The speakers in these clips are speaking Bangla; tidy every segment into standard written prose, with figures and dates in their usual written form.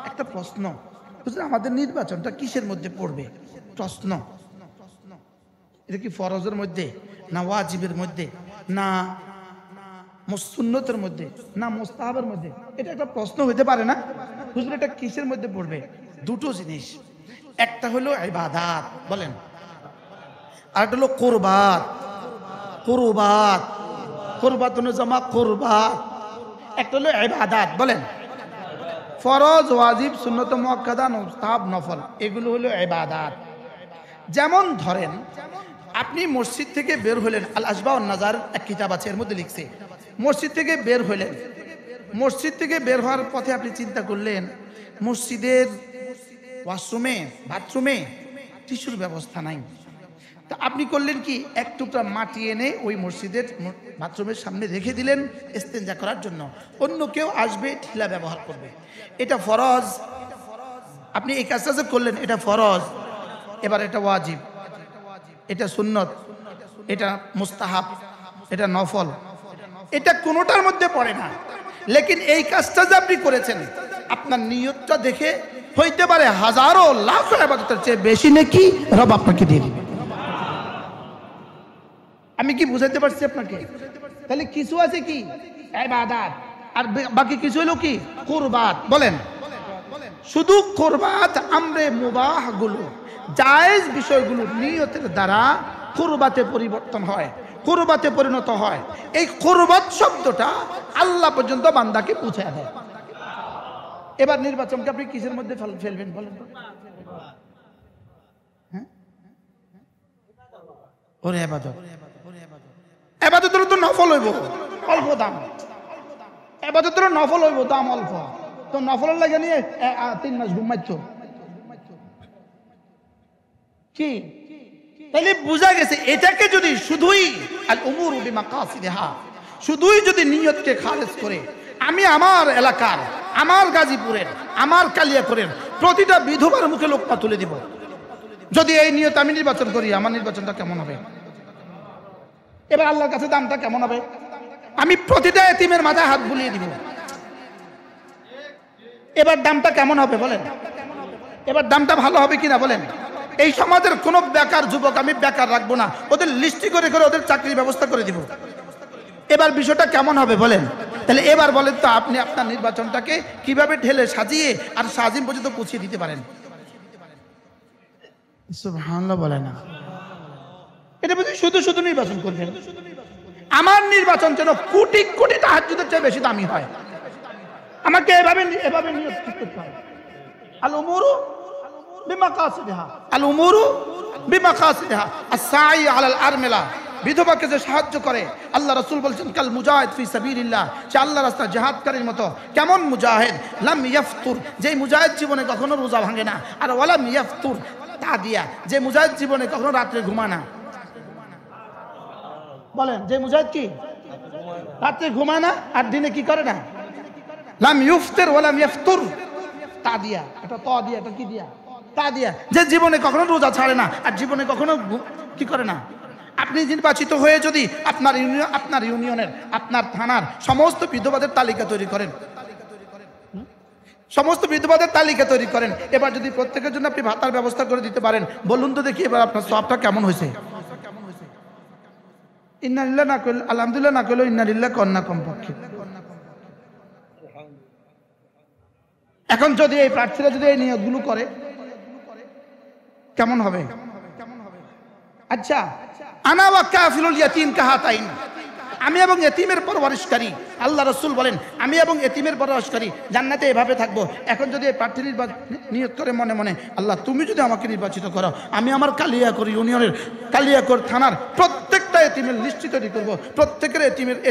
একটা প্রশ্ন, আমাদের নির্বাচনটা কিসের মধ্যে পড়বে? প্রশ্ন, এটা কি ফরজের মধ্যে, না ওয়াজিবের মধ্যে, না সুন্নতের মধ্যে, না মুস্তাহাবের মধ্যে? এটা একটা প্রশ্ন হইতে পারে না? হুজুর এটা কিসের মধ্যে পড়বে? দুটো জিনিস, একটা হলো ইবাদাত, বলেন, আর একটা হলো কুরবাত। কুরবাত, কুরবাত জমা কুরবাত। একটা হলো ইবাদাত, বলেন, ফরজ, ওয়াজিব, সুন্নত মুআক্কাদা, মুস্তাহাব, নফল, এগুলো হলো ইবাদাত। যেমন ধরেন আপনি মসজিদ থেকে বের হলেন, আল আসবা ওয়ান নাজার এক কিতাব আছে, এর মধ্যে লিখছে, মসজিদ থেকে বের হলেন, মসজিদ থেকে বের হওয়ার পথে আপনি চিন্তা করলেন মসজিদের ওয়াশরুমে, বাথরুমে টিস্যুর ব্যবস্থা নাই। তা আপনি করলেন কি, এক টুকরা মাটি এনে ওই মসজিদের বাথরুমের সামনে রেখে দিলেন ইস্তেঞ্জা করার জন্য, অন্য কেউ আসবে ঢিলা ব্যবহার করবে। এটা ফরজ, আপনি এই কাজটা যে করলেন এটা ফরজ। এবার এটা ওয়াজিব, এটা সুন্নত, এটা মুস্তাহাব, এটা নফল, এটা কোনোটার মধ্যে পড়ে না। লেকিন এই কাজটা যে আপনি করেছেন, আপনার নিয়তটা দেখে হইতে পারে হাজারো লাখো ইবাদতের চেয়ে বেশি নেকি রব আপনাকে দিয়ে দিবে। আমি কি বুঝাইতে পারছি আপনাকে? তাহলে কিছু আছে কি ইবাদত, আর বাকি কিছু হলো কি কুরবাত। বলেন, শুধু কুরবাত আমরে মুবাহ গুলো, জায়েজ বিষয়গুলো নিয়তের দ্বারা কুরবাতে পরিবর্তন হয়, কুরবাতে পরিণত হয়। এই কুরবাত শব্দটা আল্লাহ পর্যন্ত বান্দাকে পৌঁছায় দেয়। এবার নির্বাচনকে আপনি কিসের মধ্যে ফেলবেন বলেন? হ্যাঁ, ওরে ইবাদত, ইবাদতের তো নফল হইব অল্প দাম, ইবাদতের নফল হইব দাম অল্প, তো নফলের লাগে নিয়ে 3 মাস ঘুমাইছ কি? তাহলে বোঝা গেছে এটাকে যদি শুধুই আল উমুরু বিমাকাসিদিহা, শুধুই যদি নিয়তকে খালেস করে, আমি আমার এলাকার, আমার গাজীপুরের, আমার কালিয়াকৈরের প্রতিটা বিধবার মুখে লোকমা তুলে দিব, যদি এই নিয়ত আমি নির্বাচন করি, আমার নির্বাচনটা কেমন হবে? এবার আল্লাহর কাছে দামটা কেমন হবে? আমি প্রতিটা এতিমের মাথায় হাত বুলিয়ে দিব, এবার দামটা কেমন হবে বলেন? এবার দামটা ভালো হবে কিনা বলেন? এই সমাজের কোন বেকার যুবক আমি বেকার রাখবো না, ওদের লিস্টি করে করে ওদের চাকরির ব্যবস্থা করে দিব। এবার বিষয়টা কেমন হবে বলেন? তাহলে এবার বলেন তো আপনি আপনার নির্বাচনটাকে কিভাবে ঢেলে সাজিয়ে আর সাজিম পর্যন্ত পৌঁছে দিতে পারেন? সুবহানাল্লাহ বলে না। এটা বুঝি শুধু শুধু নির্বাচন করবেন, আমার নির্বাচন যেন কোটি কোটি তাহাজ্জুদের চেয়ে বেশি দামি হয়, আমাকে এভাবে এভাবে নিয়ত করতে হবে। আল উমুরু বিমাকাসিদিহা, আল উমুরু বিমাকাসিদিহা, আস-সাই আলাল আরমিলা, বিধবাকে যে সাহায্য করে, আল্লাহ রাসূল বলছেন কাল মুজাহিদ ফি সাবিলিল্লাহ, সে আল্লাহর রাস্তায় জিহাদকারীর মতো। কেমন মুজাহিদ? লাম ইয়াফতুর, যে মুজাহিদ জীবনে কখনো রোজা ভাঙে না, আর ওয়ালাম ইয়াফতুর তাদিয়া, যে মুজাহিদ জীবনে কখনো রাতে ঘুমায় না। বলেন, যে মুজাহিদ কি রাতে ঘুমায় না আর দিনে কি করে না? লাম ইউফতির ওয়ালাম ইয়াফতুর তাদিয়া, এটা ত দিয়া, এটা কি দিয়া? তা দিয়া, যে জীবনে কখনো রোজা ছাড়ে না আর জীবনে কখনো কি করে না। আপনি নির্বাচিত হয়ে যদি আপনার ইউনিয়নের, আপনার থানার সমস্ত বিধবাদের তালিকা তৈরি করেন, সমস্ত বিধবাদের তালিকা তৈরি করেন, এবার যদি প্রত্যেকের জন্য আপনি ভাতার ব্যবস্থা করে দিতে পারেন, বলুন তো দেখি এবার আপনার সওয়াবটা কেমন হয়েছে? ইন্নালিল্লাহ না কইলে আলহামদুলিল্লাহ, না কইলে ইন্নালিল্লাহ কন্যা কমপক্ষে। এখন যদি এই প্রার্থীরা যদি এই নিয়োগগুলো করে কেমন হবে? আচ্ছা, আনা ওয়া কাফিলুল ইয়াতীম কাহাতাইন, আমি এবং এতিমের পরওয়ারিশকারী, আল্লাহ রাসূল বলেন আমি এবং এতিমের পরওয়ারিশকারী জান্নাতে এভাবে থাকবো। এখন যদি এই প্রার্থী নিয়োগ করে মনে মনে, আল্লাহ তুমি যদি আমাকে নির্বাচিত করো, আমি আমার কালিয়াকৈর ইউনিয়নের, কালিয়াকৈর থানার প্রত্যেকটা এতিমের লিস্ট তৈরি করবো, প্রত্যেকের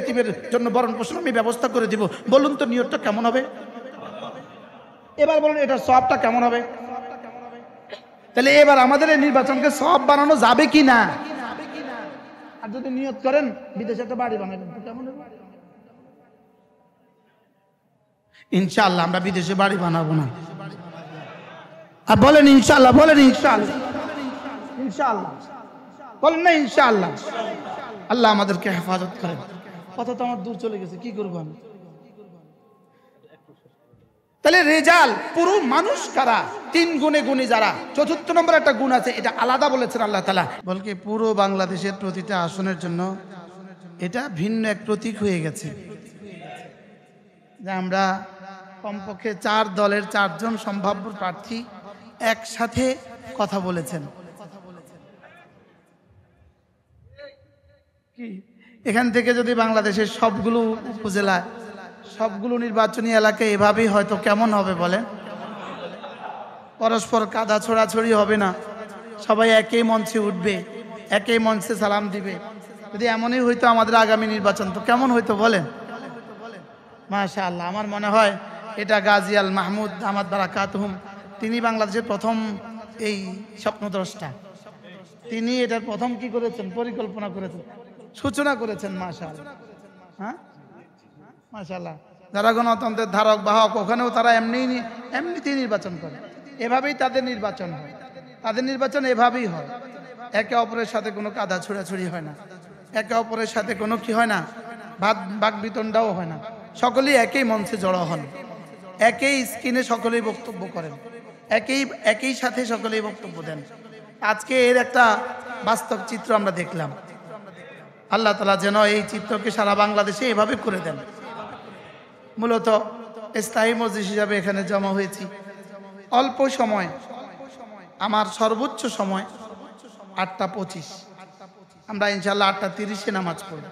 এতিমের জন্য ভরণ পোষণ আমি ব্যবস্থা করে দিব। বলুন তো নিয়তটা কেমন হবে? এবার বলুন এটার সওয়াবটা কেমন হবে? তাহলে এবার আমাদের এই নির্বাচনকে সওয়াব বানানো যাবে কি না? আর যদি নিয়ত করেন বিদেশে একটা বাড়ি বানাবেন, কেমন হবে? ইনশাআল্লাহ আমরা বিদেশে বাড়ি বানাবো না। আর বলেন ইনশাআল্লাহ, বলেন ইনশাআল্লাহ, ইনশাআল্লাহ বলেন না ইনশাআল্লাহ। আল্লাহ আমাদেরকে হেফাজত করেন। কথা তো আমার দূর চলে গেছে, কি করবো আমি? তাহলে রেজাল পুরো মানুষ কারা? 3 গুণে গুণী যারা। চতুর্থ নম্বর একটা গুণ আছে, এটা আলাদা বলেছেন আল্লাহ তাআলা, বলকে পুরো বাংলাদেশের প্রতিটা আসনের জন্য এটা ভিন্ন এক প্রতীক হয়ে গেছে, যে আমরা কমপক্ষে 4 দলের 4 জন সম্ভাব্য প্রার্থী একসাথে কথা বলেছেন। কি এখান থেকে যদি বাংলাদেশের সবগুলো উপজেলা, সবগুলো নির্বাচনী এলাকায় এভাবেই হয়তো কেমন হবে বলেন? পরস্পর কাদা ছোড়াছড়ি হবে না, সবাই একই মঞ্চে উঠবে, একই মঞ্চে সালাম দিবে। যদি এমনই হইতো আমাদের আগামী নির্বাচন, তো কেমন হইতো বলেন? মাশাআল্লাহ, আমার মনে হয় এটা গাজী আল মাহমুদ দামাত বারাকাতুহুম, তিনি বাংলাদেশের প্রথম এই স্বপ্নদ্রষ্টা, তিনি এটার প্রথম কি করেছেন? পরিকল্পনা করেছেন, সূচনা করেছেন। মাশাআল্লাহ, হ্যাঁ মাশাআল্লাহ। যারা গণতন্ত্রের ধারক বাহক, ওখানেও তারা এমনিতেই নির্বাচন করে, এভাবেই তাদের নির্বাচন হয়, তাদের নির্বাচন এভাবেই হয়। একে অপরের সাথে কোনো কাদা ছোড়াছড়ি হয় না, একে অপরের সাথে কোনো কি হয় না, বাক বিতণ্ডাও হয় না, সকলেই একই মঞ্চে জড়ো হন, একই স্ক্রিনে সকলেই বক্তব্য করেন, একই সাথে সকলেই বক্তব্য দেন। আজকে এর একটা বাস্তব চিত্র আমরা দেখলাম। আল্লাহ তাআলা যেন এই চিত্রকে সারা বাংলাদেশে এভাবে করে দেন। মূলত স্থায়ী মজলিস হিসাবে এখানে জমা হয়েছি অল্প সময়, আমার সর্বোচ্চ সময় 8:25। আমরা ইনশাল্লাহ 8:30-এ নামাজ পড়ব,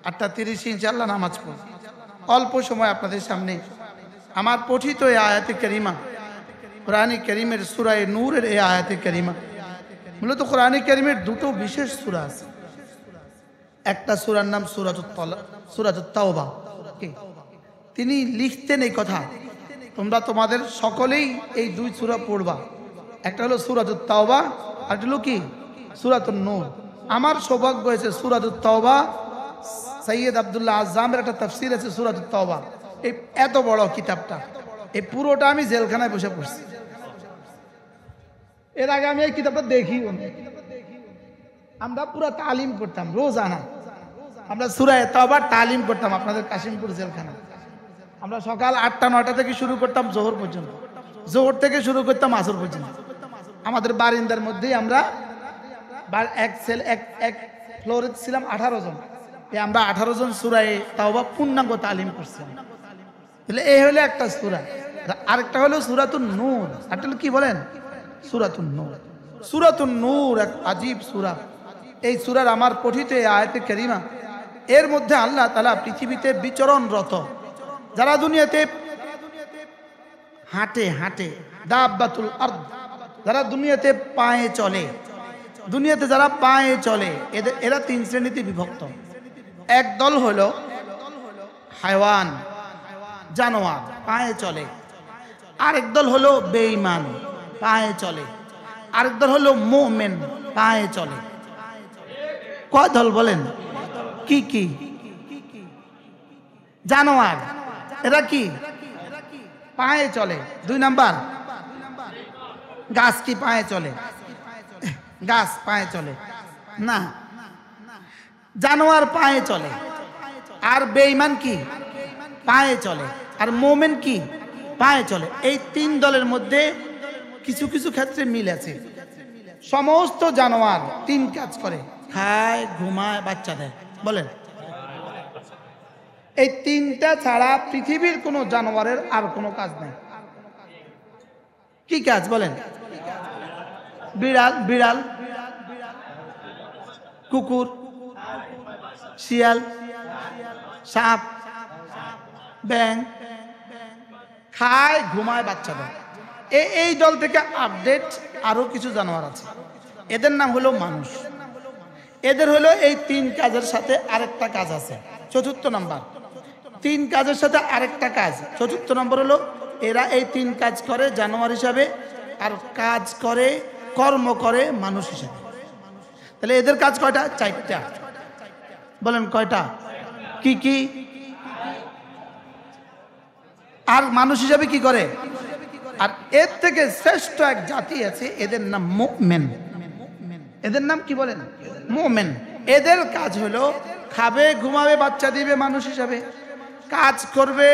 8:30-এ ইনশাল্লাহ নামাজ পড়ব। অল্প সময় আপনাদের সামনে আমার পঠিত এই আয়াতে কারিমা, কোরআনে কারিমের সূরা নূরের এই আয়াতে কারিমা। মূলত কোরআনে কারিমের দুটো বিশেষ সূরা আছে। একটা সূরার নাম সূরাতুত তাওবা। তিনি লিখতেন এই কথা, তোমরা তোমাদের সকলেই এই 2 সূরা পড়বা। একটা হলো সূরাতুত তাওবা, আর একটা হলো কি? সূরাতুন নূর। আমার সৌভাগ্য হয়েছে সূরাতুত তাওবা, সৈয়দ আব্দুল্লাহ আযযামের একটা তাফসীর আছে সূরাতুত তাওবা, এই এত বড় কিতাবটা, এই পুরোটা আমি জেলখানায় বসে পড়ছি। এর আগে আমি এই কিতাবটা দেখিও না। আমরা পুরো তালিম করতাম রোজানা, আমরা সূরা তাওবার তালিম করতাম আপনাদের কাশিমপুর জেলখানা। আমরা সকাল 8টা-9টা থেকে শুরু করতাম জোহর পর্যন্ত, জোহর থেকে শুরু করতাম আসর পর্যন্ত। আমাদের বারিন্দার মধ্যেই আমরা এক ফ্লোরে ছিলাম 18 জন। আমরা 18 জন সূরা তাওবা পূর্ণাঙ্গ তালিম করছিলাম। তাহলে এই হলো একটা সূরা। আরেকটা হলো সূরাতুন নূর। আরেকটা হলো কি বলেন? সূরাতুন নূর। সূরাতুন নূর এক আজীব সূরা। এই সূরার আমার পঠিত এই আয়াতে কারিমা, এর মধ্যে আল্লাহ তাআলা পৃথিবীতে বিচরণরত যারা দুনিয়াতে হাঁটে দাব্বাতুল আরদ, যারা দুনিয়াতে পায়ে চলে, দুনিয়াতে যারা পায়ে চলে, এরা 3 শ্রেণীতে বিভক্ত। এক দল হলো হায়ওয়ান, জানোয়ার, পায়ে চলে। আরেক দল হলো বেঈমান, পায়ে চলে। আরেক দল হলো মুমিন, পায়ে চলে। কয় দল বলেন? কি কি? জানোয়ার, এরা কি? পায়ে চলে। 2 নাম্বার, গাছ কি পায়ে চলে? গাছ পায়ে চলে না, জানোয়ার পায়ে চলে। আর বেঈমান কি? পায়ে চলে। আর মুমিন কি? পায়ে চলে। এই 3 দলের মধ্যে কিছু কিছু ক্ষেত্রে মিল আছে। সমস্ত জানোয়ার 3 কাজ করে, খায়, ঘুমায়, বাচ্চা দেয়। বলেন, এই 3টা ছাড়া পৃথিবীর কোনো জানোয়ারের আর কোনো কাজ নেই। কি কাজ বলেন? বিড়াল, কুকুর, শিয়াল, সাপ, ব্যাঙ, খায়, ঘুমায়, বাচ্চা দেয়। এই দল থেকে আপডেট আরো কিছু জানোয়ার আছে, এদের নাম হলো মানুষ। এদের হলো এই 3 কাজের সাথে আরেকটা কাজ আছে। 4 নাম্বার, 3 কাজের সাথে আরেকটা কাজ। 4 নম্বর হলো এরা এই 3 কাজ করে জানোয়ার হিসাবে, আর কাজ করে, কর্ম করে মানুষ হিসাবে। তাহলে এদের কাজ কয়টা? 4টা। বলেন কয়টা? কি কি? আর মানুষ হিসাবে কি করে? আর এর থেকে শ্রেষ্ঠ এক জাতি আছে, এদের নাম মুমিন। এদের নাম কি বলেন? মুমিন। এদের কাজ হলো খাবে, ঘুমাবে, বাচ্চা দিবে মানুষ হিসাবে, কাজ করবে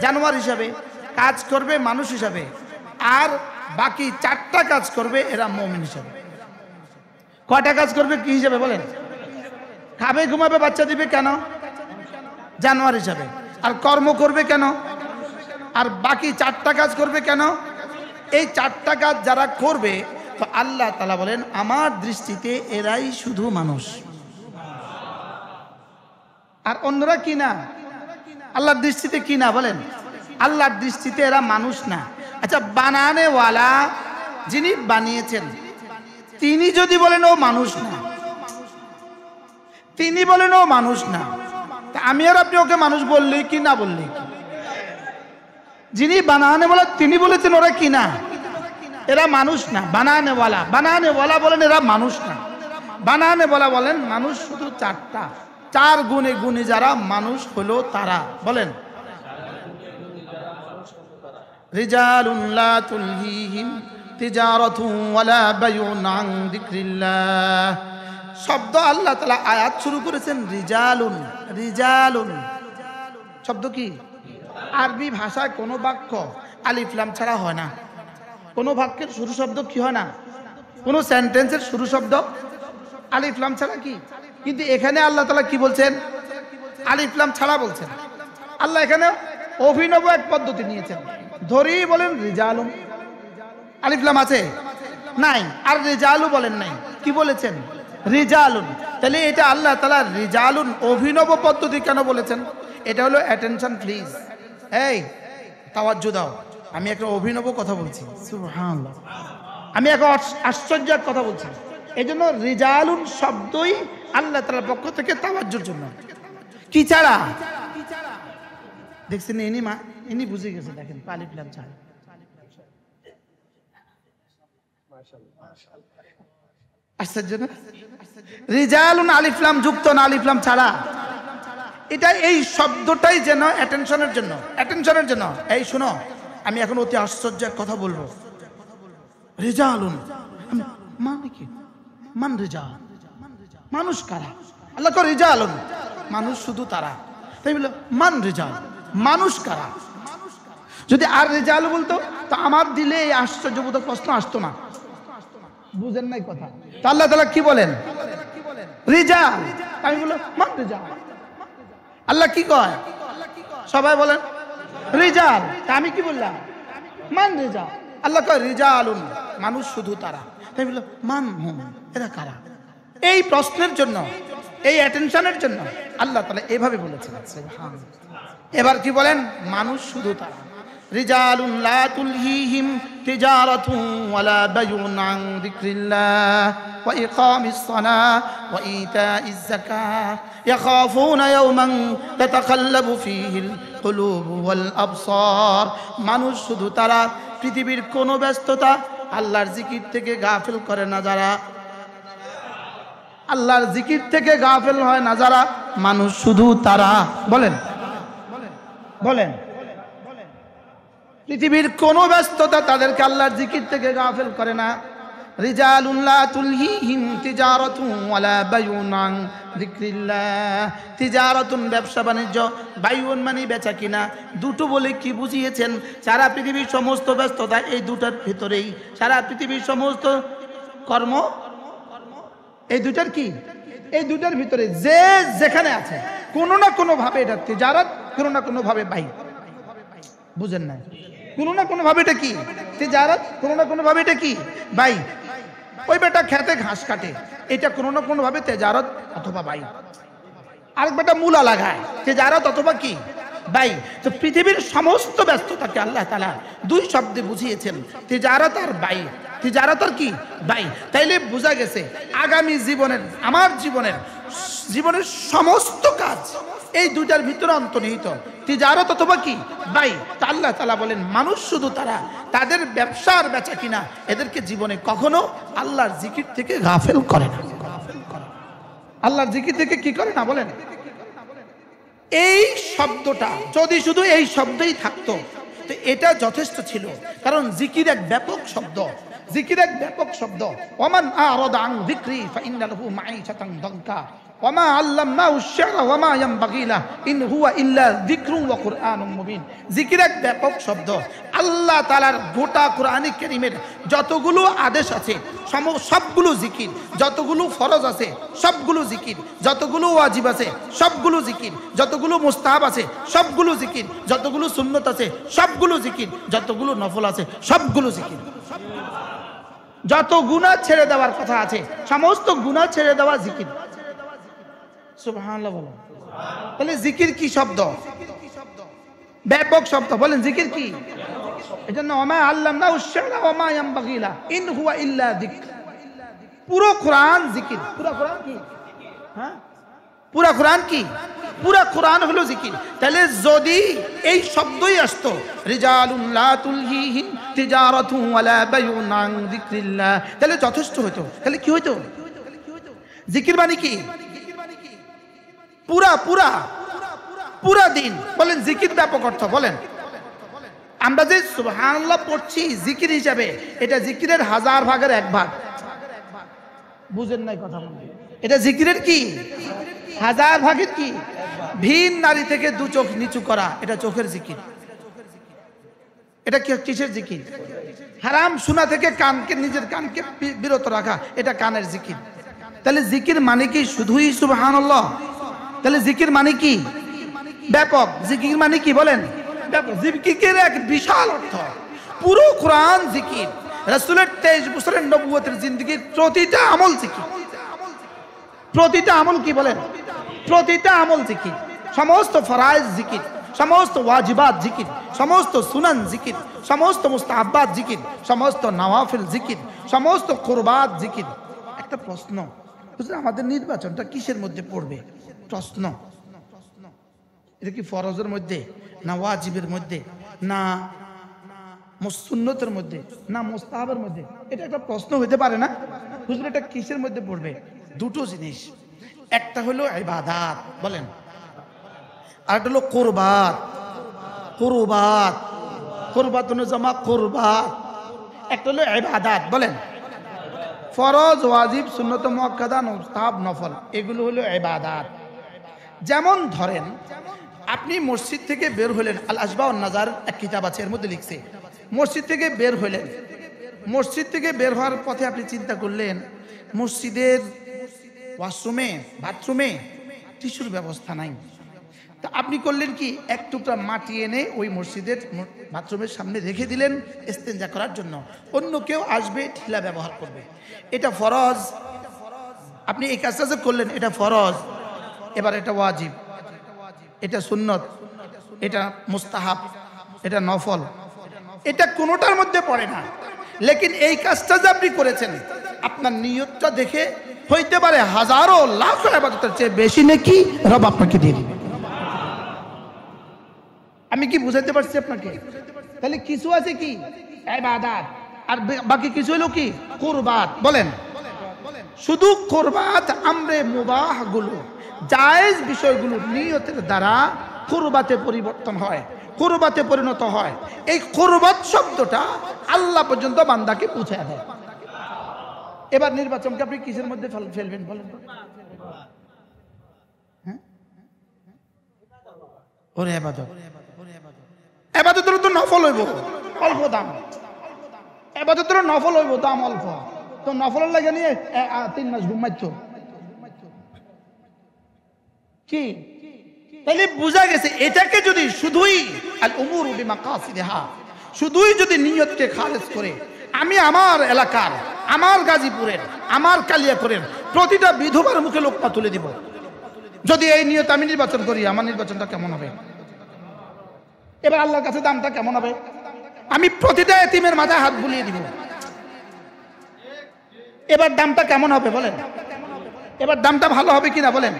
জানোয়ার হিসাবে, কাজ করবে মানুষ হিসাবে, আর বাকি 4টা কাজ করবে এরা মুমিন হিসাবে। কয়টা কাজ করবে কি হিসাবে বলেন? খাবে ঘুমাবে বাচ্চা দিবে কেন? জানোয়ার হিসাবে। আর কর্ম করবে কেন? আর বাকি 4টা কাজ করবে কেন? এই 4টা কাজ যারা করবে তো আল্লাহ তাআলা বলেন আমার দৃষ্টিতে এরাই শুধু মানুষ, আর অন্যরা কি না? আল্লাহর দৃষ্টিতে কি না বলেন? আল্লাহর দৃষ্টিতে এরা মানুষ না। আচ্ছা, বানানেওয়ালা যিনি বানিয়েছেন তিনি যদি বলেন ও মানুষ না, তিনি বলেন ও মানুষ না, তা আমি আর আপনি ওকে মানুষ বললেই কি না বললেই কি? যিনি বানানেওয়ালা তিনি বলেছেন ওরা কি না? এরা মানুষ না। বানানেওয়ালা বলেন এরা মানুষ না। বানানেওয়ালা বলেন মানুষ শুধু 4টা, 4 গুণে গুণে যারা মানুষ হলো তারা। বলেন রিজালুন লা তুলহিহিম তিজারাতুন ওয়ালা বাইউন আন যিকরিল্লাহ। শব্দ আল্লাহ তাআলা আয়াত শুরু করেছেন রিজালুন। রিজালুন শব্দ কি? আরবি ভাষায় কোনো বাক্য আলিফ লাম ছাড়া হয় না। কোনো বাক্যের শুরু শব্দ কি হয় না? কোনো সেন্টেন্সের শুরু শব্দ আলিফ লাম ছাড়া কি? কিন্তু এখানে আল্লাহ তাআলা কি বলছেন? আলিফ লাম ছাড়া বলছেন। আল্লাহ এখানে অভিনব এক পদ্ধতি নিয়েছেন। ধরেই বলেন রিজালুন, আলিফ লাম আছে নাই, আর রিজালু বলেন নাই, কি বলেছেন? রিজালুন। তাহলে এটা আল্লাহ তাআলা রিজালুন অভিনব পদ্ধতি কেন বলেছেন? এটা হলো অ্যাটেনশন প্লিজ, এই তাওয়াজ্জু দাও, আমি একটা অভিনব কথা বলছি। সুবহানাল্লাহ, আমি একটা আশ্চর্য কথা বলছি। এই জন্য রিজালুন শব্দই আল্লাহ তাআলার পক্ষ থেকে তাওয়াজ্জুর জন্য। কি ছাড়া? দেখছেন ইনি বুঝে গেছে। দেখেন আলিফ লাম ছাড়া। আশ্চর্য না? রিজালুন আলিফ লাম যুক্ত না, আলিফ লাম ছাড়া। এটা এই শব্দটাই যেন অ্যাটেনশনের জন্য, অ্যাটেনশনের জন্য। এই শুনো, আমি এখন অতি আশ্চর্য এক কথা বলবো। রিজালুন মানে কি? মান রিজাল, মানুষ কারা? আল্লাহ কো রিজালুন, মানুষ শুধু তারা। তাই বললো মান রিজাল, মানুষ কারা? যদি আর রিজাল বলতো তো আমার দিলে এই আশ্চর্যবোধক প্রশ্ন আসতো না। বুঝেন নাই কথা? তা আল্লাহ তাআলা কি বলেন? রিজাল। আমি বললাম মান রিজাল। আল্লাহ কি কয়? সবাই বলেন রিজাল। তা আমি কি বললাম? মান রিজাল। আল্লাহ কয় রিজালুন, মানুষ শুধু তারা। তাই বললো মান হুম, এরা কারা? এই প্রশ্নের জন্য, এই অ্যাটেনশনের জন্য আল্লাহ তাআলা এভাবে বলেছেন। এবার কি বলেন? মানুষ শুধু তারা। রিজালুন লা তুলহিহিম তিজারাতুন ওয়ালা বাইউন আন যিকরিল্লাহ ওয়া ইকামিস সালাহ ওয়া ইতাইজ যাকাহ ইয়াখাফুনা ইয়াওমান তাতাকাল্লাবু ফীহিল কুলুবু ওয়াল আবসার। মানুষ শুধু তারা, পৃথিবীর কোনো ব্যস্ততা আল্লাহর জিকির থেকে গাফিল করে না যারা, আল্লাহর জিকির থেকে গাফিল হয় না যারা, মানুষ শুধু তারা। বলেন বলেন পৃথিবীর কোন ব্যস্ততা তাদেরকে আল্লাহর জিকির থেকে গাফিল করে না। রিজালুন লা তুলহিহিম তিজারাতুন ওয়ালা বাইউন আন যিকরিল্লাহ। তিজারাতুন ব্যবসা বাণিজ্য, বাইউন মানে বেচা কিনা। দুটো বলে কি বুঝিয়েছেন? সারা পৃথিবীর সমস্ত ব্যস্ততা এই দুটার ভিতরেই, সারা পৃথিবীর সমস্ত কর্ম এই দুটার কি? এই দুটার ভিতরে যে যেখানে আছে কোনো না কোনো ভাবে এটা তিজারত, কোনো না কোনো ভাবে বাই। বুঝেন না? কোনো না কোনো ভাবে এটা কি তিজারত, কোনো না কোনো ভাবে এটা কি বাই। ওই বেটা খেতে ঘাস কাটে, এটা কোনো না কোনো ভাবে তিজারত অথবা বাই। আরেক বেটা মূলা লাগায়, তিজারত অথবা কি বাই। তো পৃথিবীর সমস্ত ব্যস্ততাকে আল্লাহ তাআলা দুই শব্দে বুঝিয়েছেন, তিজারত আর বাই। তিজারত আর কি বাই। তাইলে বোঝা গেছে আগামী জীবনের, আমার জীবনের সমস্ত কাজ এই দুইটার ভিতরে অন্তর্নিহিত, তিজারত অথবা কি বাই। তা আল্লাহ তাআলা বলেন মানুষ শুধু তারা, তাদের ব্যবসার বেচা কিনা এদেরকে জীবনে কখনো আল্লাহর জিকির থেকে গাফেল করে না। আল্লাহর জিকির থেকে কি করে না? বলেন। এই শব্দটা যদি শুধু এই শব্দই থাকতো তো এটা যথেষ্ট ছিল, কারণ জিকির এক ব্যাপক শব্দ, জিকির এক ব্যাপক শব্দ। ওমান আরাদা আন যিকরি ফাইন্না লাহু মাঈশাতান দানকা ওয়ামা আল্লামনাহু আশ-শি'রা ওয়ামা ইয়ানবাগী লাহু ইন হুয়া ইল্লা যিকরুন ওয়া কুরআনুম মুবিন। জিকির এক ব্যাপক শব্দ। আল্লাহ তাআলার গোটা কোরআনে কারীমের যতগুলো আদেশ আছে সবগুলো জিকির, যতগুলো ফরজ আছে সবগুলো জিকির, যতগুলো ওয়াজিব আছে সবগুলো জিকির, যতগুলো মুস্তাহাব আছে সবগুলো জিকির, যতগুলো সুন্নত আছে সবগুলো জিকির, যতগুলো নফল আছে সবগুলো জিকির। যত গুনাহ ছেড়ে দেওয়ার কথা আছে সমস্ত গুনাহ ছেড়ে দেওয়া জিকির। সুবহানাল্লাহ বলো। তাহলে জিকির কি শব্দ? ব্যাপক শব্দ। বলেন জিকির কি? এজন্য ওমা আল্লামনাহু আশ-শি'রা ওয়ামা ইয়ানবাগী লাহু ইন হুয়া ইল্লা যিকর। পুরো কোরআন জিকির। পুরো কোরআন কি? হ্যাঁ, পুরো কোরআন কি? পুরো কোরআন হলো জিকির। তাহলে যদি এই শব্দই আসতো রিজালুন লা তুলহিহিম তিজারাতু ওয়ালা বাইউন আন যিকরিল্লাহ, তাহলে যথেষ্ট হতো। তাহলে কি হতো? জিকির মানে কি? পুরা পুরা পুরা দিন। বলেন জিকির ব্যাপক অর্থ বলেন। আমরা যে সুবহানাল্লাহ পড়ছি জিকির হিসাবে, এটা জিকিরের 1000 ভাগের 1 ভাগ। বুঝেন নাই কথা বলি? এটা জিকিরের কি 1000 ভাগের কি? ভিন নারী থেকে 2 চোখ নিচু করা, এটা চোখের জিকির। এটা কিসের জিকির? হারাম শোনা থেকে কানকে, নিজের কানকে বিরত রাখা, এটা কানের জিকির। তাহলে জিকির মানে কি শুধুই সুবহানাল্লাহ? তাহলে জিকির মানে কি? ব্যাপক। জিকির মানে কি বলেন? ব্যাপক। জিকিরের এক বিশাল অর্থ। পুরো কোরআন জিকির। রাসূলের 23 বছরের নবুয়তের জিন্দেগির প্রতিটা আমল জিকির। প্রতিটা আমল কি বলেন? প্রতিটা আমল জিকির। সমস্ত ফরায়েজ জিকির, সমস্ত ওয়াজিবাত জিকির, সমস্ত সুনান জিকির, সমস্ত মুস্তাহাব্বাত জিকির, সমস্ত নওয়াফিল জিকির, সমস্ত কুরবাত জিকির। একটা প্রশ্ন, আমাদের নির্বাচনটা কিসের মধ্যে পড়বে? প্রশ্ন। এটা কি ফরজের মধ্যে, না ওয়াজিবের মধ্যে, না সুন্নতের মধ্যে, না মুস্তাহাবের মধ্যে? এটা একটা প্রশ্ন হতে পারে না? হুজুর এটা কিসের মধ্যে পড়বে? দুটো জিনিস। একটা হলো ইবাদাত, বলেন, আর একটা হলো কুরবাত। কুরবাত, কুরবাত জমা কুরবাত। একটা হলো ইবাদাত, বলেন। ফরজ, ওয়াজিব, সুন্নত মুআক্কাদা, মুস্তাহাব, নফল, এগুলো হলো ইবাদাত। যেমন ধরেন আপনি মসজিদ থেকে বের হলেন, আল আসবা ওয়ান নাজার এক কিতাব আছে, এর মধ্যে লিখছে মসজিদ থেকে বের হলেন। মসজিদ থেকে বের হওয়ার পথে আপনি চিন্তা করলেন মসজিদের ওয়াশরুমে, বাথরুমে টিস্যুর ব্যবস্থা নাই। তা আপনি করলেন কি, এক টুকরা মাটি এনে ওই মসজিদের বাথরুমের সামনে রেখে দিলেন ইস্তেঞ্জা করার জন্য। অন্য কেউ আসবে, ঠিলা ব্যবহার করবে। এটা ফরজ। আপনি এই কাজটা যে করলেন এটা ফরজ। এবার এটা ওয়াজিব, এটা সুন্নত, এটা মুস্তাহাব, এটা নফল, এটা কোনোটার মধ্যে পড়ে না। লেকিন এই কাজটা যে আপনি করেছেন, আপনার নিয়তটা দেখে হইতে পারে হাজারো লাখো ইবাদতের চেয়ে বেশি নেকি রব আপনাকে দিয়ে দিবে। আমি কি বুঝাইতে পারছি আপনাকে? তাহলে কিছু আছে কি ইবাদত, আর বাকি কিছু হলো কি কুরবাত। বলেন, শুধু কুরবাত আমরে মুবাহ গুলো, জায়েজ বিষয়গুলো নিয়তের দ্বারা কুরবাতে পরিবর্তন হয়, কুরবাতে পরিণত হয়। এই কুরবাত শব্দটা আল্লাহ পর্যন্ত বান্দাকে পৌঁছে দেয়। এবার নির্বাচনকে আপনি কিসের মধ্যে ফেলবেন বলেন? হ্যাঁ, ওরে ইবাদত। ইবাদতের তো নফল হইব অল্প দাম, ইবাদতের নফল হইব দাম অল্প। তো নফলের লাগে নিয়ে 3 মাস ঘুমাইছ কি? তাহলে বোঝা গেছে এটাকে যদি শুধুই আল উমুরু বিমাকাসিদিহা, শুধুই যদি নিয়তকে খালেস করে আমি আমার এলাকার, আমার গাজীপুরের, আমার কালিয়াকৈরের প্রতিটা বিধবার মুখে লোকমা তুলে দিব, যদি এই নিয়ত আমি নির্বাচন করি, আমার নির্বাচনটা কেমন হবে? এবার আল্লাহর কাছে দামটা কেমন হবে? আমি প্রতিটা এতিমের মাথায় হাত বুলিয়ে দিব, এবার দামটা কেমন হবে বলেন? এবার দামটা ভালো হবে কিনা বলেন?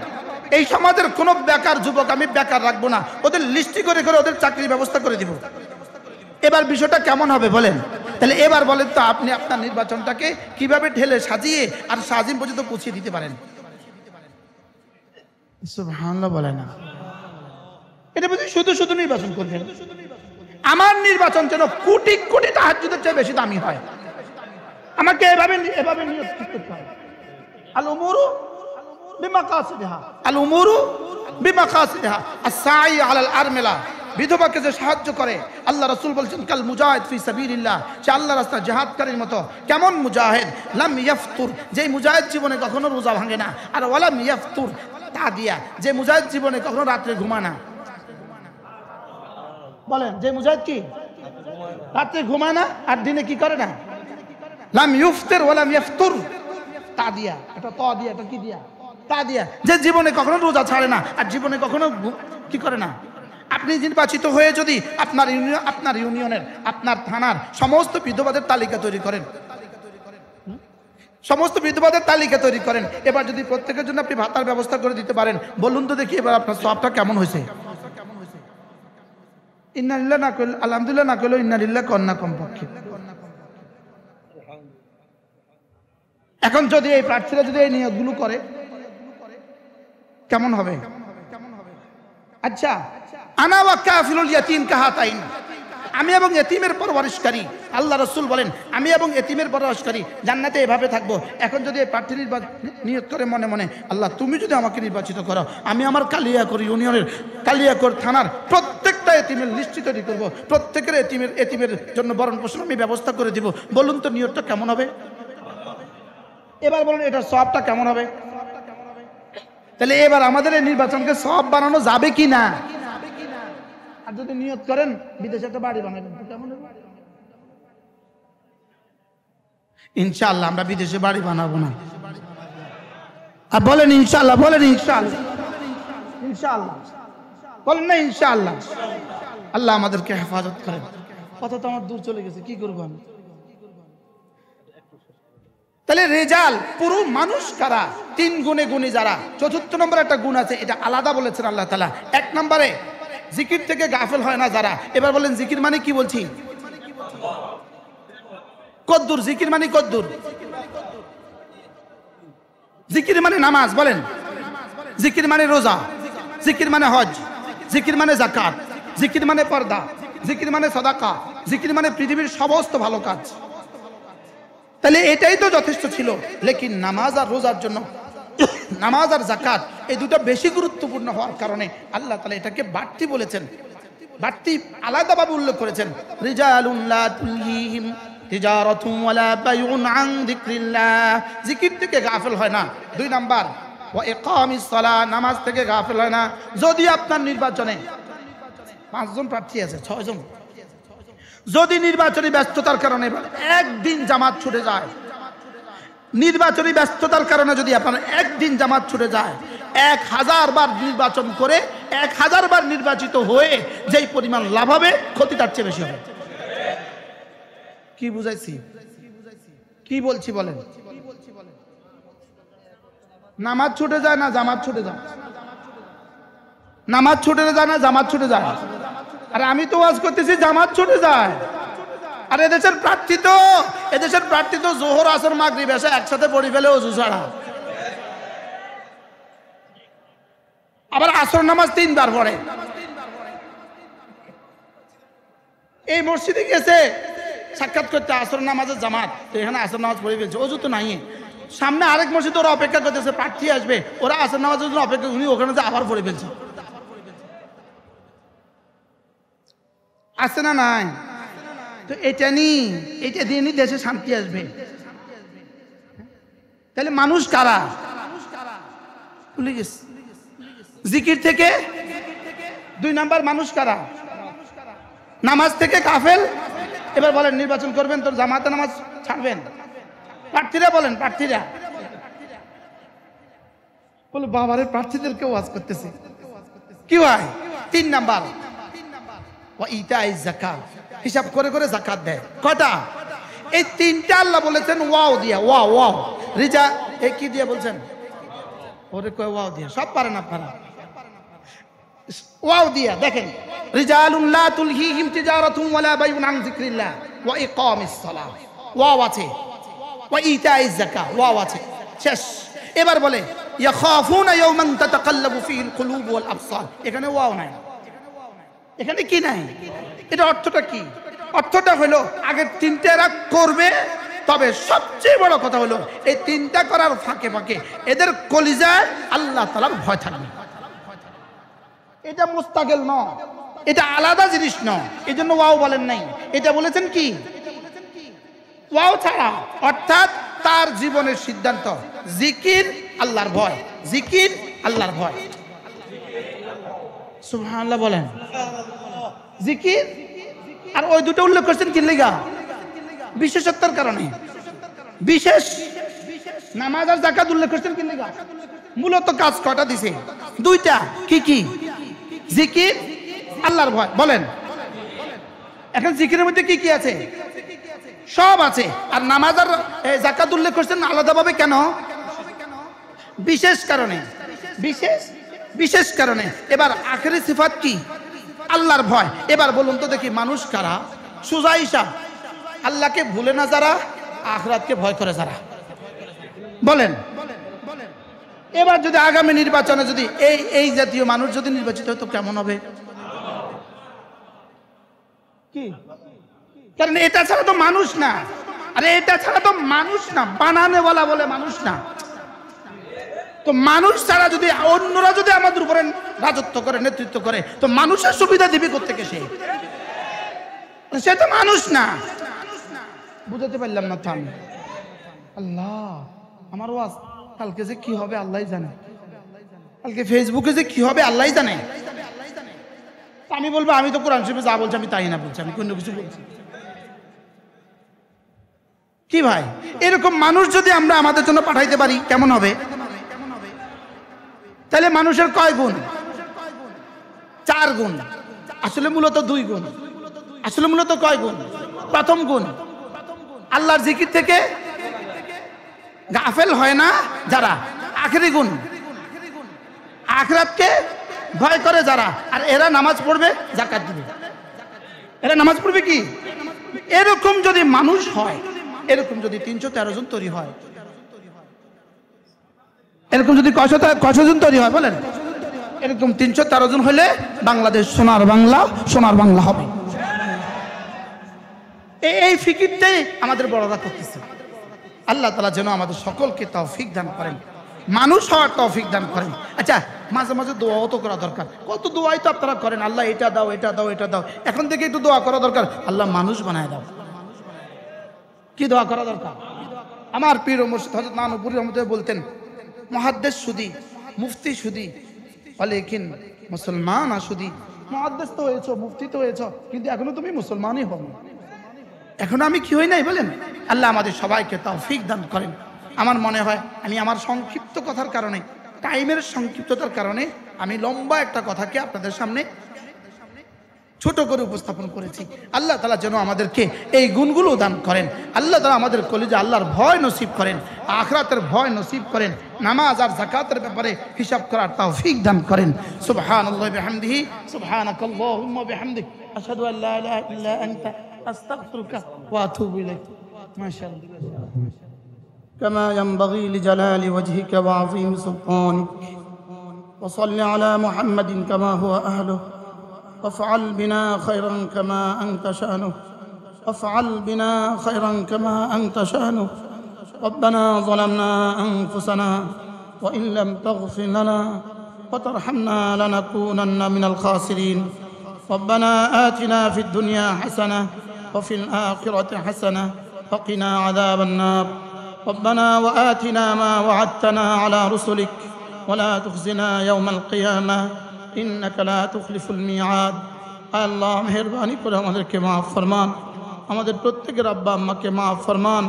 এই সমাজের কোন বেকার যুবক আমি বেকার রাখবো না, ওদের লিস্টি করে করে ওদের চাকরির ব্যবস্থা করে দিব। এবার বিষয়টা কেমন হবে বলেন? তাহলে এবার বলেন তো আপনি আপনার নির্বাচনটাকে কিভাবে ঢেলে সাজিয়ে আর সাজিম পর্যন্ত পৌঁছে দিতে পারেন? সুবহানাল্লাহ বলে না। এটা বুঝি শুধু শুধু নির্বাচন করবেন। আমার নির্বাচন যেন কোটি কোটি তাহাজ্জুদের চেয়ে বেশি দামি হয়। আমাকে এভাবে নিয়ত করতে হয়। আল উমুরু বিমাকাসিদিহা, আল উমুরু বিমাকাসিদিহা, আস-সাই আলাল আরমিলা, বিধবাকে যে সাহায্য করে, আল্লাহ রাসূল বলছেন কাল মুজাহিদ ফি সাবিলিল্লাহ, সে আল্লাহর রাস্তায় জিহাদকারীর মতো। কেমন মুজাহিদ? লাম ইয়াফতুর, যে মুজাহিদ জীবনে কখনো রোজা ভাঙে না। আর ওয়ালাম ইয়াফতুর তাদিয়া, যে মুজাহিদ জীবনে কখনো রাত্রে ঘুমায় না। বলেন, যে মুজাহিদ কি রাত্রে ঘুমায় না আর দিনে কি করে না? লাম ইউফতির ওয়ালাম ইয়াফতুর তাদিয়া, এটা ত দিয়া, এটা কি দিয়া? তাদিয়া, যে জীবনে কখনো রোজা ছাড়ে না আর জীবনে কখনো কি করে না। আপনি নির্বাচিত হয়ে যদি আপনার ইউনিয়নের, আপনার থানার সমস্ত বিধবাদের তালিকা তৈরি করেন, সমস্ত বিধবাদের তালিকা তৈরি করেন, এবার যদি প্রত্যেকের জন্য আপনি ভাতার ব্যবস্থা করে দিতে পারেন, বলুন তো দেখি এবার আপনার সওয়াবটা কেমন হয়েছে? ইন্নালিল্লাহ না কইল আলহামদুলিল্লাহ, না কইল ইন্নালিল্লাহ কন্যা কমপক্ষে। এখন যদি এই প্রার্থীরা যদি এই নিয়োগগুলো করে কেমন হবে? আচ্ছা, আনা ওয়া কাফিলুল ইয়াতীম কাহাতাইন, আমি এবং এতিমের পরওয়ারিশকারী, আল্লাহ রাসূল বলেন আমি এবং এতিমের পরওয়ারিশকারী জান্নাতে এভাবে থাকবো। এখন যদি এই প্রার্থী নিয়োগ করে মনে মনে, আল্লাহ তুমি যদি আমাকে নির্বাচিত করো, আমি আমার কালিয়াকৈর ইউনিয়নের, কালিয়াকৈর থানার প্রত্যেকটা এতিমের লিস্ট তৈরি করবো, প্রত্যেকের এতিমের জন্য ভরণ পোষণ আমি ব্যবস্থা করে দিব। বলুন তো নিয়োগটা কেমন হবে? এবার বলুন এটার সওয়াবটা কেমন হবে? তাহলে এবার আমাদের এই নির্বাচনকে সওয়াব বানানো যাবে কি না? আর যদি নিয়ত করেন বিদেশে একটা বাড়ি বানাবেন, কেমন হবে? ইনশাআল্লাহ আমরা বিদেশে বাড়ি বানাবো না। আর বলেন ইনশাআল্লাহ, বলেন ইনশাআল্লাহ, ইনশাআল্লাহ বলেন না ইনশাআল্লাহ। আল্লাহ আমাদেরকে হেফাজত করেন। কথা তো আমার দূর চলে গেছে, কি করবো আমি? তাহলে রেজাল পুরো মানুষ কারা? 3 গুণে গুণী যারা। চতুর্থ নম্বরে একটা গুণ আছে, এটা আলাদা বলেছেন আল্লাহ তাআলা। 1 নম্বরে জিকির থেকে গাফেল হয় না যারা। এবার বলেন জিকির মানে কি বলছি? কদ্দুর জিকির মানে কদ্দুর? জিকির মানে নামাজ, বলেন। জিকির মানে রোজা, জিকির মানে হজ, জিকির মানে যাকাত, জিকির মানে পর্দা, জিকির মানে সাদাকা, জিকির মানে পৃথিবীর সমস্ত ভালো কাজ। তাহলে এটাই তো যথেষ্ট ছিল। লেকিন নামাজ আর রোজার জন্য, নামাজ আর যাকাত এই দুটো বেশি গুরুত্বপূর্ণ হওয়ার কারণে আল্লাহ তাআলা এটাকে বাড়তি বলেছেন, বাড়তি আলাদাভাবে উল্লেখ করেছেন। রিজালুন লা তুলহিহিম তিজারাতুন ওয়ালা বাইউন আন যিকরিল্লাহ, জিকির থেকে গাফিল হয় না। 2 নাম্বার ওয়া ইকামিস সালাহ, নামাজ থেকে গাফিল হয় না। যদি আপনার নির্বাচনে 5 জন প্রার্থী আছে, 6 জন, যদি নির্বাচনী ব্যস্ততার কারণে একদিন জামাত ছুটে যায়, নির্বাচনী ব্যস্ততার কারণে যদি আপনার একদিন জামাত ছুটে যায়, 1000 বার নির্বাচন করে 1000 বার নির্বাচিত হয়ে যেই পরিমাণ লাভ হবে, ক্ষতি তার চেয়ে বেশি হবে। কি বুঝাইছি? কি বলছি বলেন? নামাজ ছুটে যায় না জামাত ছুটে যায়? নামাজ ছুটে যায় না জামাত ছুটে যায়? আরে আমি তো ওয়াজ করতেছি জামাত ছুটে যায়। আর এদেশের প্রার্থী তো জোহর আসর মাগরিব এসে একসাথে পড়ি ফেলে ওযু ছাড়া। আবার আসর নামাজ 3 বার পড়ে। এই মসজিদে গেছে সাক্ষাৎ করতে, আসর নামাজের জামাত, তো এখানে আসর নামাজ পড়ে ফেলছে, ওযু তো নাই। সামনে আরেক মসজিদ ওরা অপেক্ষা করতেছে, প্রার্থী আসবে, ওরা আসর নামাজের জন্য অপেক্ষা, উনি ওখানে যে আবার পড়ে ফেলছে। আছে না নাই? তো এটা দিয়ে দেশে শান্তি আসবে। তাহলে মানুষ কারা? ভুলে গেছে। জিকির থেকে 2 নাম্বার মানুষ কারা? নামাজ থেকে কাফেল। এবার বলেন নির্বাচন করবেন তো জামাতে নামাজ ছাড়বেন? প্রার্থীরা বলেন, প্রার্থীরা বলে বাবারে প্রার্থীদেরকে ওয়াজ করতেছে কি হয়? 3 নাম্বার ওয়া ইতাইজ যাকাত, হিসাব করে করে যাকাত দেয়। কয়টা? এই 3টা আল্লাহ বলেছেন ওয়াও দিয়া। ওয়াও রিজা এ কি দিয়ে বলছেন? ওরে কয় ওয়াও দিয়া, সব পারেন আপনারা। ওয়াও দিয়া দেখেন, রিজালুন লা তুলহিহিম তিজারাতুন ওয়ালা বাইউন আন যিকরিল্লাহ ওয়া ইকামিস সালাহ, ওয়াও আছে। ওয়া ইতাইজ যাকাত, ওয়াও আছে, শেষ। এবার বলে ইয়াখাফুনা ইয়াওমান তাতাকাল্লাবু ফীহিল কুলুব ওয়াল আবসার, এখানে ওয়াও নাই। এখানে কি নাই? এটা অর্থটা কি? অর্থটা হলো আগে 3টা এরা করবে, তবে সবচেয়ে বড় কথা হলো এই তিনটা করার ফাঁকে ফাঁকে এদের কলিজায় আল্লাহ তাআলার ভয় থাকবে। এটা মুস্তাকিল নয়, এটা আলাদা জিনিস নয়। এই জন্য ওয়াও বলেন নাই, এটা বলেছেন কি ওয়াও ছাড়া, অর্থাৎ তার জীবনের সিদ্ধান্ত জিকির আল্লাহর ভয়, জিকির আল্লাহর ভয়। সুবহানাল্লাহ বলেন। জিকির আর ওই দুটো উল্লেখ করছেন কি লিগা? বিশেষত্বের কারণে। বিশেষ নামাজ আর যাকাত উল্লেখ করছেন কি লিগা? মূলত কাজ কয়টা দিছে? দুইটা। কি কি? জিকির, আল্লাহর ভয়। বলেন এখন জিকিরের মধ্যে কি কি আছে? সব আছে। আর নামাজ আর যাকাত উল্লেখ করছেন আলাদাভাবে কেন? বিশেষ কারণে। বিশেষ কারণে। এবার আখেরি সিফাত কি? আল্লাহর ভয়। এবার বলুন তো দেখি মানুষ কারা? সোজা হিসাব, আল্লাহকে ভুলে না যারা, আখিরাতকে ভয় করে যারা। বলেন এবার যদি আগামী নির্বাচনে যদি এই জাতীয় মানুষ যদি নির্বাচিত হতো কেমন হবে? কি? কারণ এটা ছাড়া তো মানুষ না। আরে এটা ছাড়া তো মানুষ না, বানানেওয়ালা বলে মানুষ না। তো মানুষ ছাড়া যদি অন্যরা যদি আমাদের উপরে রাজত্ব করে, নেতৃত্ব করে, তো মানুষের সুবিধা দিবি কোত্থেকে? সে তো মানুষ না। বুঝাতে পারলাম না তো আমি। আল্লাহ, আমার ওয়াজ কালকে যে কি হবে আল্লাহই জানে, কালকে ফেসবুকে যে কি হবে আল্লাহই জানে। আমি বলবো আমি তো কোরআন শরীফে যা বলছি আমি তাই না বলছি, আমি কোনো কিছু বলছি কি ভাই? এরকম মানুষ যদি আমরা আমাদের জন্য পাঠাইতে পারি কেমন হবে? তাহলে মানুষের কয় গুণ? 4 গুণ। আসলে মূলত 2 গুণ। আসলে মূলত কয় গুণ? প্রথম গুণ আল্লাহর জিকির থেকে গাফেল হয় না যারা। আখেরি গুণ আখিরাতকে ভয় করে যারা। আর এরা নামাজ পড়বে, যাকাত দিবে। এরা নামাজ পড়বে কি? এরকম যদি মানুষ হয়, এরকম যদি 313 জন তৈরি হয়, এরকম যদি কয়জন তৈরি হয় বলেন? এরকম 313 জন হলে বাংলাদেশ সোনার বাংলা, সোনার বাংলা হবে। এই ফিকিরটাই আমাদের বড়রা করতেছে। আল্লাহ তাআলা যেন আমাদের সকলকে তৌফিক দান করেন, মানুষ হওয়ার তৌফিক দান করেন। আচ্ছা, মাঝে মাঝে দোয়াও তো করা দরকার। কত দোয়াই তো আপনারা করেন, আল্লাহ এটা দাও, এটা দাও, এটা দাও। এখন থেকে একটু দোয়া করা দরকার, আল্লাহ মানুষ বানায় দাও। কি দোয়া করা দরকার? আমার পীর ও মুর্শিদ হযরত নানুপুরী রহমতুল্লাহ বলতেন, মুহাদ্দিস শুধু, মুফতি শুধু, ওয়ালাকিন মুসলমান আসুদি। মুহাদ্দিস তো হয়েছো, মুফতি তো হয়েছো, কিন্তু এখনো তুমি মুসলমানই হও। এখনো আমি কি হই নাই বলেন? আল্লাহ আমাদের সবাইকে তৌফিক দান করেন। আমার মনে হয় আমি আমার সংক্ষিপ্ত কথার কারণে, টাইমের সংক্ষিপ্ততার কারণে আমি লম্বা একটা কথাকে আপনাদের সামনে ছোট করে উপস্থাপন করেছি। আল্লাহ তাআলা যেন আমাদেরকে এই গুণগুলো দান করেন। আল্লাহ তাআলা আমাদের কলিজা আল্লাহর ভয় নসিব করেন, আখিরাতের ভয় নসিব করেন, নামাজ আর যাকাতের ব্যাপারে হিসাব করার তৌফিক দান করেন। সুবহানাল্লাহি বিহামদিহি, সুবহানাকাল্লাহুম্মা বিহামদিক, আশহাদু আল্লা ইলাহা ইল্লা আনতা, আস্তাগফিরুকা ওয়া আতুবু ইলাইক। মাশাআল্লাহ। كما ينبغي لجلال وجهك وعظيم سلطانك، وصل على محمد كما هو أهله، وافعل بنا خيرا كما أنت شأنه، وافعل بنا خيرا كما أنت شأنه. ربنا ظلمنا أنفسنا وإن لم تغفر لنا وترحمنا لنكونن من الخاسرين. ربنا آتنا في الدنيا حسنة وفي الآخرة حسنة وقنا عذاب النار. ربنا وآتنا ما وعدتنا على رسلك ولا تخزنا يوم القيامة إنك لا تخلف الميعاد. আল্লাহ মেহেরবানি করে আমাদেরকে মাফ ফরমান, আমাদের প্রত্যেকের আব্বা আম্মাকে মাফ ফরমান।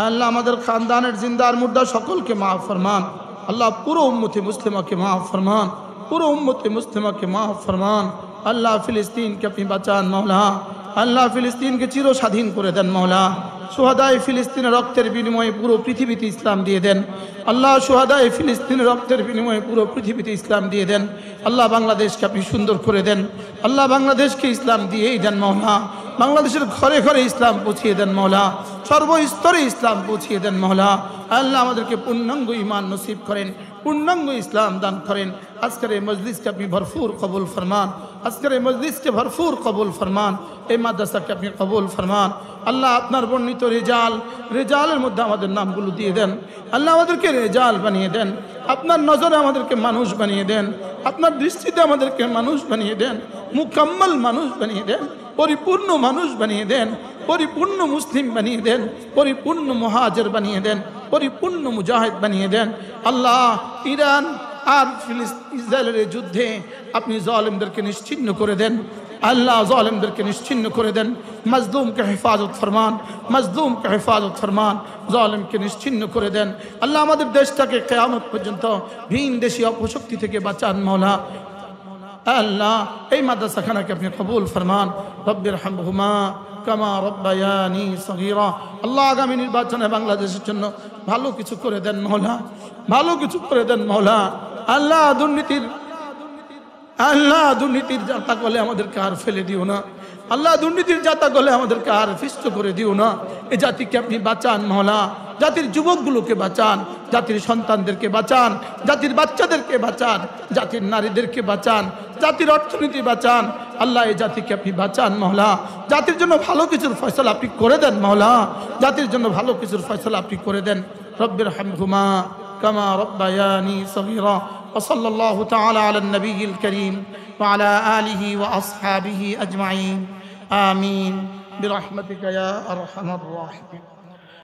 আল্লাহ আমাদের খানদানের জিন্দার মুর্দা সকলকে মাফ ফরমান। আল্লাহ পুরো উম্মতে মুসলিমাকে মাফ ফরমান, পুরো উম্মতে মুসলিমাকে মাফ ফরমান। আল্লাহ ফিলিস্তিনকে আপনি বাঁচান মওলা। আল্লাহ ফিলিস্তিনকে চির স্বাধীন করে দেন মওলা। শুহাদায়ে ফিলিস্তিনের রক্তের বিনিময়ে পুরো পৃথিবীতে ইসলাম দিয়ে দেন আল্লাহ। শুহাদায়ে ফিলিস্তিনের রক্তের বিনিময়ে পুরো পৃথিবীতে ইসলাম দিয়ে দেন আল্লাহ। বাংলাদেশকে আপনি সুন্দর করে দেন আল্লাহ। বাংলাদেশকে ইসলাম দিয়েই দেন মওলা। বাংলাদেশের ঘরে ঘরে ইসলাম পৌঁছিয়ে দেন মওলা। সর্বস্তরে ইসলাম পৌঁছিয়ে দেন মওলা। আল্লাহ আমাদেরকে পূর্ণাঙ্গ ঈমান নসিব করেন, পূর্ণাঙ্গ ইসলাম দান করেন। আজকের এই মজলিসকে আপনি ভরপুর কবুল ফরমান, আজকের এই মজলিসকে ভরপুর কবুল ফরমান, এই মাদ্রাসাকে আপনি কবুল ফরমান। আল্লাহ আপনার বর্ণিত রেজালের মধ্যে আমাদের নামগুলো দিয়ে দেন। আল্লাহ আমাদেরকে রেজাল বানিয়ে দেন, আপনার নজরে আমাদেরকে মানুষ বানিয়ে দেন, আপনার দৃষ্টিতে আমাদেরকে মানুষ বানিয়ে দেন, মুকাম্মাল মানুষ বানিয়ে দেন, পরিপূর্ণ মানুষ বানিয়ে দেন, পরিপূর্ণ মুসলিম বানিয়ে দেন, পরিপূর্ণ মুহাজির বানিয়ে দেন, পরিপূর্ণ মুজাহিদ বানিয়ে দেন। আল্লাহ ইরান আর ইসরায়েলের যুদ্ধে আপনি জালিমদেরকে নিশ্চিহ্ন করে দেন। আল্লাহ জালিমদেরকে নিশ্চিহ্ন করে দেন। মজলুমকে হেফাজত ফরমান, মজলুমকে হেফাজত ফরমান, জালিমকে নিশ্চিহ্ন করে দেন। আল্লাহ আমাদের দেশটাকে কিয়ামত পর্যন্ত ভিন দেশি অপশক্তি থেকে বাঁচান মওলা। আল্লাহ এই মাদ্রাসাখানাকে আপনি কবুল ফরমান। রব্বির হামহুমা কামা রব্বায়ানি সগীরা। আল্লাহ আগামী নির্বাচনে বাংলাদেশের জন্য ভালো কিছু করে দেন মওলা, ভালো কিছু করে দেন মওলা। আল্লাহ দুর্নীতির জাতা গলে আমাদেরকে আর ফেলে দিও না। আল্লাহ দুর্নীতির জাতা গলে আমাদেরকে আর ফিষ্ট করে দিও না। এই জাতিকে আপনি বাঁচান মওলা, জাতির যুবকগুলোকে বাঁচান, জাতির সন্তানদেরকে বাঁচান, জাতির বাচ্চাদেরকে বাঁচান, জাতির নারীদেরকে বাঁচান, জাতির অর্থনীতি বাঁচান। আল্লাহ এই জাতিকে আপনি বাঁচান মওলা, জাতির জন্য ভালো কিছুর ফয়সালা আপনি করে দেন মওলা, জাতির জন্য ভালো কিছুর ফয়সালা আপনি করে দেন। রব্বির হামহুমা কামা রব্বায়ানি সগীরা। وصلى الله تعالى على النبي الكريم وعلى آله وأصحابه أجمعين آمين برحمتك يا أرحم الراحمين.